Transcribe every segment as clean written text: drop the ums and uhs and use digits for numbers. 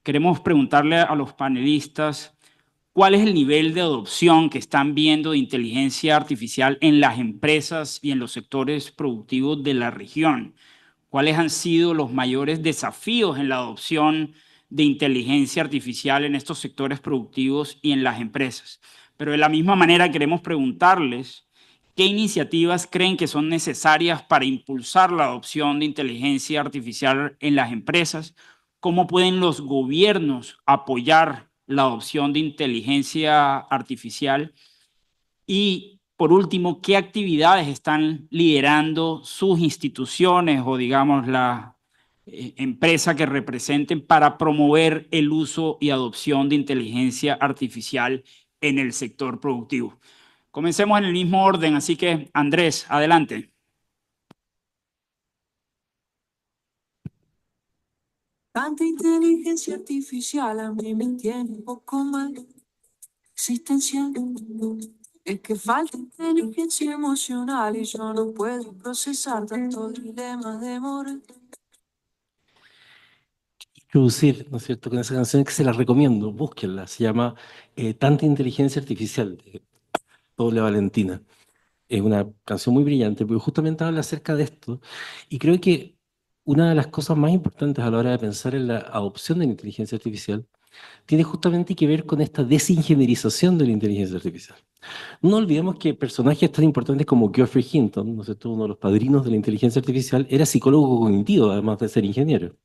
queremos preguntarle a los panelistas cuál es el nivel de adopción que están viendo de inteligencia artificial en las empresas y en los sectores productivos de la región. ¿Cuáles han sido los mayores desafíos en la adopción de inteligencia artificial en estos sectores productivos y en las empresas? Pero de la misma manera queremos preguntarles qué iniciativas creen que son necesarias para impulsar la adopción de inteligencia artificial en las empresas. ¿Cómo pueden los gobiernos apoyar la adopción de inteligencia artificial? Y, por último, ¿qué actividades están liderando sus instituciones o, digamos, la empresa que representen para promover el uso y adopción de inteligencia artificial en el sector productivo? Comencemos en el mismo orden, así que, Andrés, adelante. Tanta inteligencia artificial a mí me tiene un poco mal existencial. Es que falta inteligencia emocional y yo no puedo procesar tanto dilema de moral. Producir, ¿no es cierto?, con esa canción que se la recomiendo, búsquenla, se llama Tanta Inteligencia Artificial, de Doble Valentina. Es una canción muy brillante, porque justamente habla acerca de esto, y creo que una de las cosas más importantes a la hora de pensar en la adopción de la inteligencia artificial tiene justamente que ver con esta desingenieurización de la inteligencia artificial. No olvidemos que personajes tan importantes como Geoffrey Hinton, ¿no es cierto?, uno de los padrinos de la inteligencia artificial, era psicólogo cognitivo, además de ser ingeniero.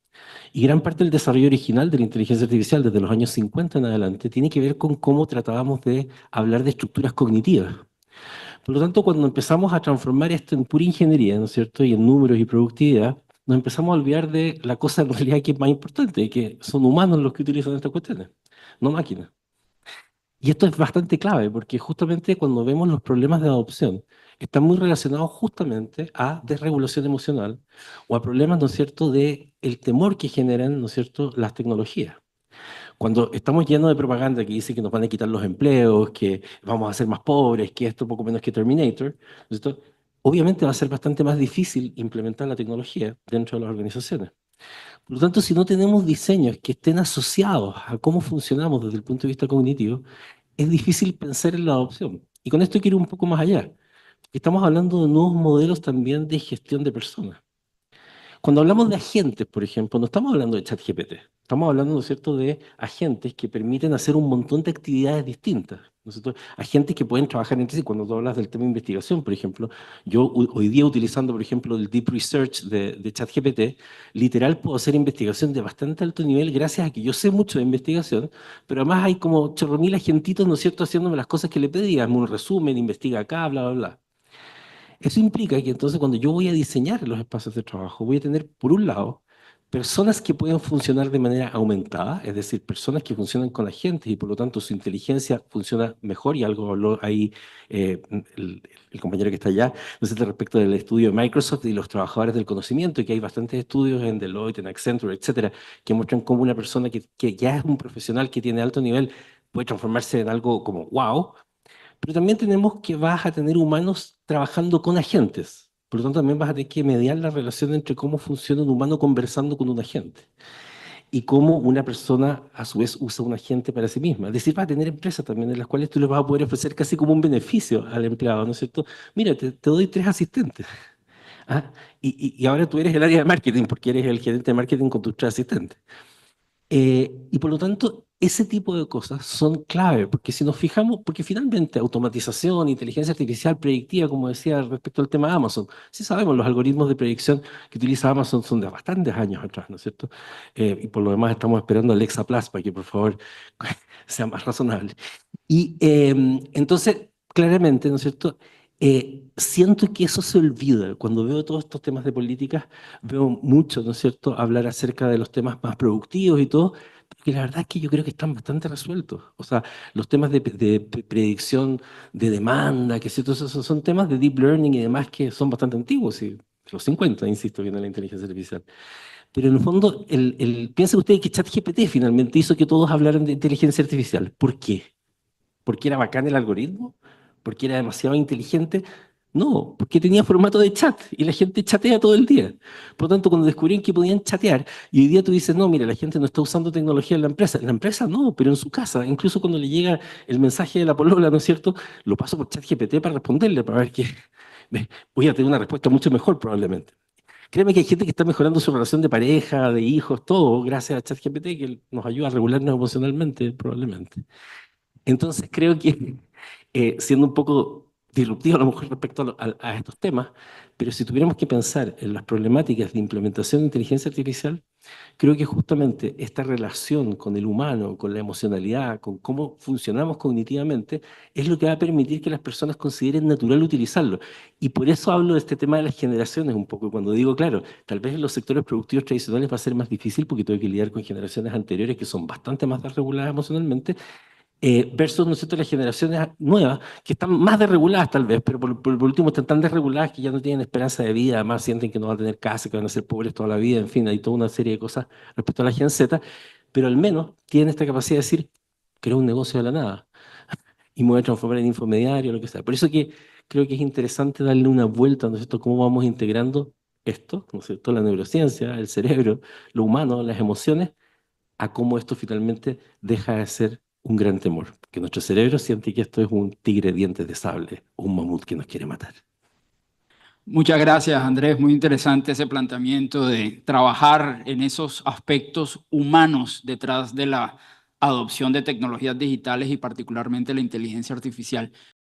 Y gran parte del desarrollo original de la inteligencia artificial, desde los años 50 en adelante, tiene que ver con cómo tratábamos de hablar de estructuras cognitivas. Por lo tanto, cuando empezamos a transformar esto en pura ingeniería, ¿no es cierto?, y en números y productividad, nos empezamos a olvidar de la cosa en realidad que es más importante, que son humanos los que utilizan estas cuestiones, no máquinas. Y esto es bastante clave, porque justamente cuando vemos los problemas de adopción, están muy relacionados justamente a desregulación emocional o a problemas, ¿no es cierto?, de el temor que generan, ¿no es cierto?, las tecnologías. Cuando estamos llenos de propaganda que dice que nos van a quitar los empleos, que vamos a ser más pobres, que esto poco menos que Terminator, ¿no es cierto?, obviamente va a ser bastante más difícil implementar la tecnología dentro de las organizaciones. Por lo tanto, si no tenemos diseños que estén asociados a cómo funcionamos desde el punto de vista cognitivo, es difícil pensar en la adopción. Y con esto quiero ir un poco más allá. Estamos hablando de nuevos modelos también de gestión de personas. Cuando hablamos de agentes, por ejemplo, no estamos hablando de ChatGPT. Estamos hablando, ¿no es cierto?, de agentes que permiten hacer un montón de actividades distintas, ¿no es cierto? Agentes que pueden trabajar entre sí. Cuando tú hablas del tema de investigación, por ejemplo, yo hoy día utilizando, por ejemplo, el Deep Research de ChatGPT, literal puedo hacer investigación de bastante alto nivel gracias a que yo sé mucho de investigación, pero además hay como chorro mil agentitos, ¿no es cierto?, haciéndome las cosas que le pedí, hazme un resumen, investiga acá, bla, bla, bla. Eso implica que entonces cuando yo voy a diseñar los espacios de trabajo, voy a tener, por un lado, personas que pueden funcionar de manera aumentada, es decir, personas que funcionan con agentes y por lo tanto su inteligencia funciona mejor, y algo habló ahí eh, el compañero que está allá, no sé, respecto del estudio de Microsoft y los trabajadores del conocimiento, y que hay bastantes estudios en Deloitte, en Accenture, etcétera, que muestran cómo una persona que ya es un profesional que tiene alto nivel puede transformarse en algo como wow. Pero también tenemos que vas a tener humanos trabajando con agentes. Por lo tanto, también vas a tener que mediar la relación entre cómo funciona un humano conversando con un agente y cómo una persona a su vez usa un agente para sí misma. Es decir, vas a tener empresas también en las cuales tú les vas a poder ofrecer casi como un beneficio al empleado, ¿no es cierto? Mira, te doy 3 asistentes. ¿Ah? Y ahora tú eres el área de marketing porque eres el gerente de marketing con tus 3 asistentes. Y por lo tanto, ese tipo de cosas son clave, porque si nos fijamos, porque finalmente automatización, inteligencia artificial predictiva, como decía respecto al tema de Amazon, sí sabemos, los algoritmos de predicción que utiliza Amazon son de bastantes años atrás, ¿no es cierto? Y por lo demás estamos esperando a Alexa Plus para que por favor sea más razonable. Y entonces, claramente, ¿no es cierto?, siento que eso se olvida. Cuando veo todos estos temas de políticas, veo mucho, ¿no es cierto?, hablar acerca de los temas más productivos y todo, porque la verdad es que yo creo que están bastante resueltos. O sea, los temas de predicción de demanda, que cierto, esos son temas de deep learning y demás que son bastante antiguos, y los 50, insisto, viene la inteligencia artificial. Pero en el fondo, piensen ustedes que ChatGPT finalmente hizo que todos hablaran de inteligencia artificial. ¿Por qué? ¿Porque era bacán el algoritmo? ¿Porque era demasiado inteligente? No, porque tenía formato de chat y la gente chatea todo el día. Por lo tanto, cuando descubrieron que podían chatear, y hoy día tú dices, no, mira, la gente no está usando tecnología en la empresa. En la empresa no, pero en su casa, incluso cuando le llega el mensaje de la polola, ¿no es cierto? Lo paso por ChatGPT para responderle, para ver que voy a tener una respuesta mucho mejor probablemente. Créeme que hay gente que está mejorando su relación de pareja, de hijos, todo, gracias a ChatGPT, que nos ayuda a regularnos emocionalmente, probablemente. Entonces creo que siendo un poco disruptivo a lo mejor respecto a estos temas, pero si tuviéramos que pensar en las problemáticas de implementación de inteligencia artificial, creo que justamente esta relación con el humano, con la emocionalidad, con cómo funcionamos cognitivamente, es lo que va a permitir que las personas consideren natural utilizarlo. Y por eso hablo de este tema de las generaciones un poco. Cuando digo, claro, tal vez en los sectores productivos tradicionales va a ser más difícil porque tengo que lidiar con generaciones anteriores que son bastante más desreguladas emocionalmente, versus, ¿no es cierto?, las generaciones nuevas, que están más desreguladas tal vez, pero por último están tan desreguladas que ya no tienen esperanza de vida, además sienten que no van a tener casa, que van a ser pobres toda la vida, en fin, hay toda una serie de cosas respecto a la Gen Z, pero al menos tienen esta capacidad de decir, creo un negocio de la nada y me voy a transformar en infomediario, lo que sea. Por eso que creo que es interesante darle una vuelta, ¿no es cierto?, cómo vamos integrando esto, ¿no es cierto?, la neurociencia, el cerebro, lo humano, las emociones, a cómo esto finalmente deja de ser un gran temor. Que nuestro cerebro siente que esto es un tigre de dientes de sable, un mamut que nos quiere matar. Muchas gracias, Andrés. Muy interesante ese planteamiento de trabajar en esos aspectos humanos detrás de la adopción de tecnologías digitales y particularmente la inteligencia artificial.